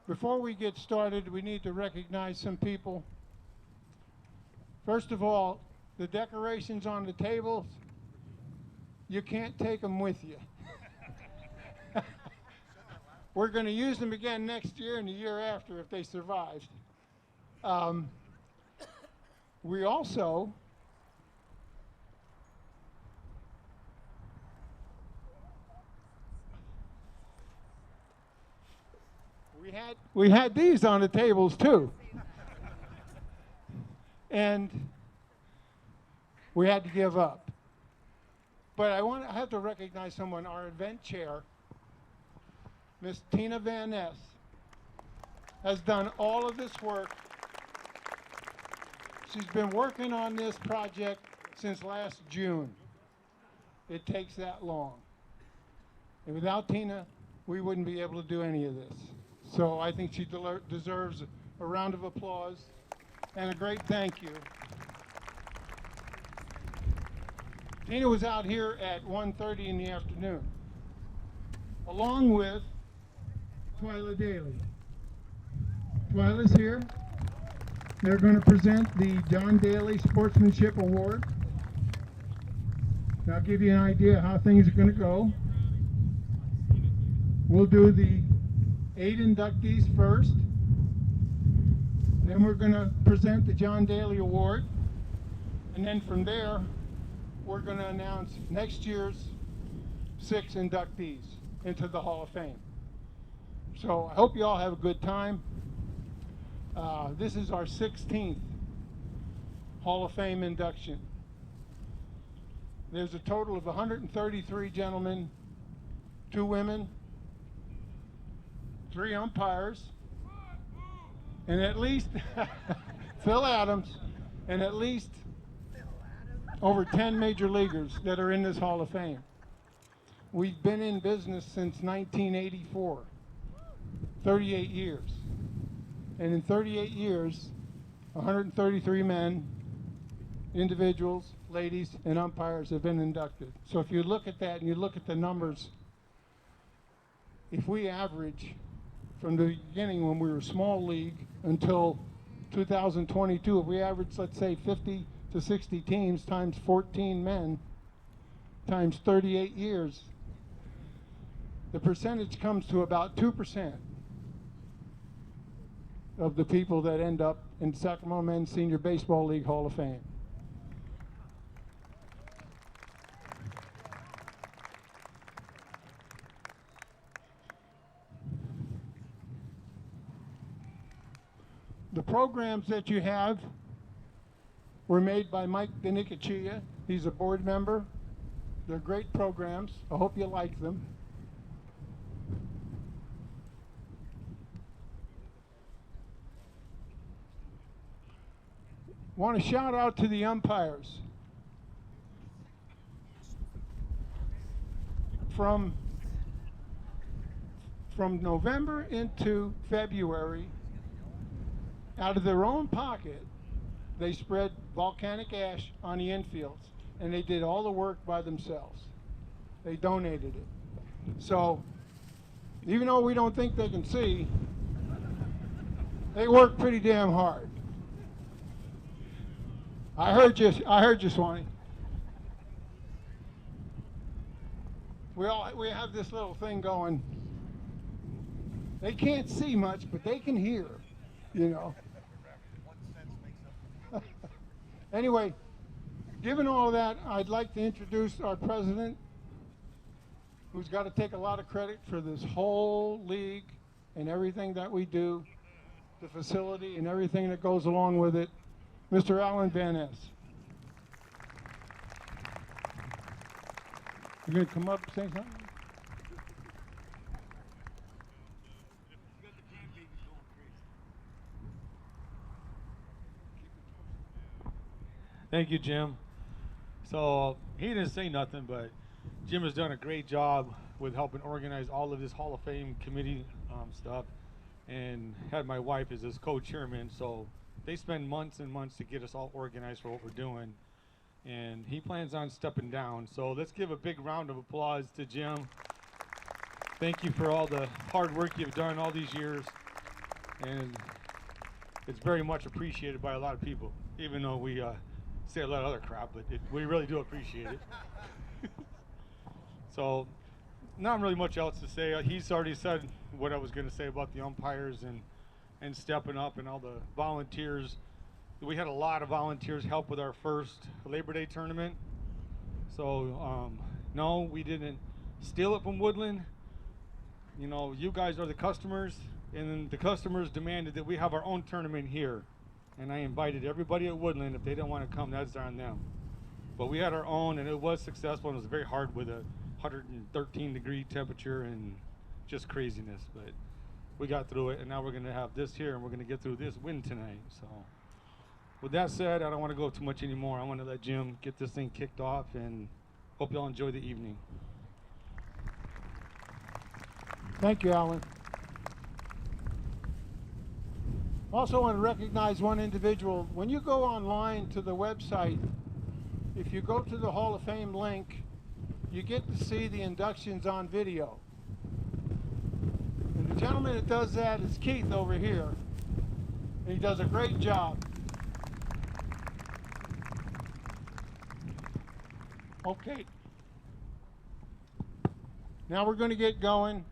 Before we get started, we need to recognize some people. First of all, the decorations on the tables, you can't take them with you. We're going to use them again next year and the year after if they survive. Um, we also we had these on the tables too. And we had to give up. But I have to recognize someone, our event chair, Miss Tina Van Ness, has done all of this work. She's been working on this project since last June. It takes that long. And without Tina, we wouldn't be able to do any of this. So I think she deserves a round of applause and a great thank you. Tina was out here at 1:30 in the afternoon, along with Twyla Daly. Twyla's here. They're going to present the John Daly Sportsmanship Award. I'll give you an idea how things are going to go. We'll do the 8 inductees first. Then we're going to present the John Daly Award. And then from there, we're going to announce next year's 6 inductees into the Hall of Fame. So I hope you all have a good time. This is our 16th Hall of Fame induction. There's a total of 133 gentlemen, 2 women, 3 umpires, and at least Phil Adams, and at least over 10 major leaguers that are in this Hall of Fame. We've been in business since 1984, 38 years. And in 38 years, 133 men, individuals, ladies, and umpires have been inducted. So if you look at that and you look at the numbers, if we average from the beginning when we were a small league until 2022, if we average, let's say, 50 to 60 teams times 14 men times 38 years, the percentage comes to about 2% of the people that end up in Sacramento Men's Senior Baseball League Hall of Fame. The programs that you have were made by Mike Denicachia. He's a board member. They're great programs. I hope you like them. Want to shout out to the umpires. From November into February, out of their own pocket, they spread volcanic ash on the infields, and they did all the work by themselves. They donated it. So, even though we don't think they can see, they work pretty damn hard. I heard you, Swanee. We have this little thing going. They can't see much, but they can hear, you know. Anyway, given all that, I'd like to introduce our president, who's got to take a lot of credit for this whole league and everything that we do, the facility and everything that goes along with it, Mr. Alan Van Ness. You going to come up and say something? Thank you, Jim. So he didn't say nothing, but Jim has done a great job with helping organize all of this Hall of Fame committee stuff, and had my wife as his co-chairman. So they spend months and months to get us all organized for what we're doing, and he plans on stepping down. So let's give a big round of applause to Jim. Thank you for all the hard work you've done all these years. and it's very much appreciated by a lot of people, even though we say a lot of other crap, but we really do appreciate it. So, not really much else to say. He's already said what I was going to say about the umpires and stepping up and all the volunteers. We had a lot of volunteers help with our first Labor Day tournament. So, no, we didn't steal it from Woodland. You know, you guys are the customers, and then the customers demanded that we have our own tournament here. And I invited everybody at Woodland. If they didn't want to come, that's on them. But we had our own, and it was successful, and it was very hard with a 113-degree temperature and just craziness. But we got through it, and now we're going to have this here, and we're going to get through this win tonight. So with that said, I don't want to go too much anymore. I want to let Jim get this thing kicked off, and hope y'all enjoy the evening. Thank you, Alan. Also want to recognize one individual. When you go online to the website, if you go to the Hall of Fame link, you get to see the inductions on video. And the gentleman that does that is Keith over here. And he does a great job. Okay. Now we're going to get going.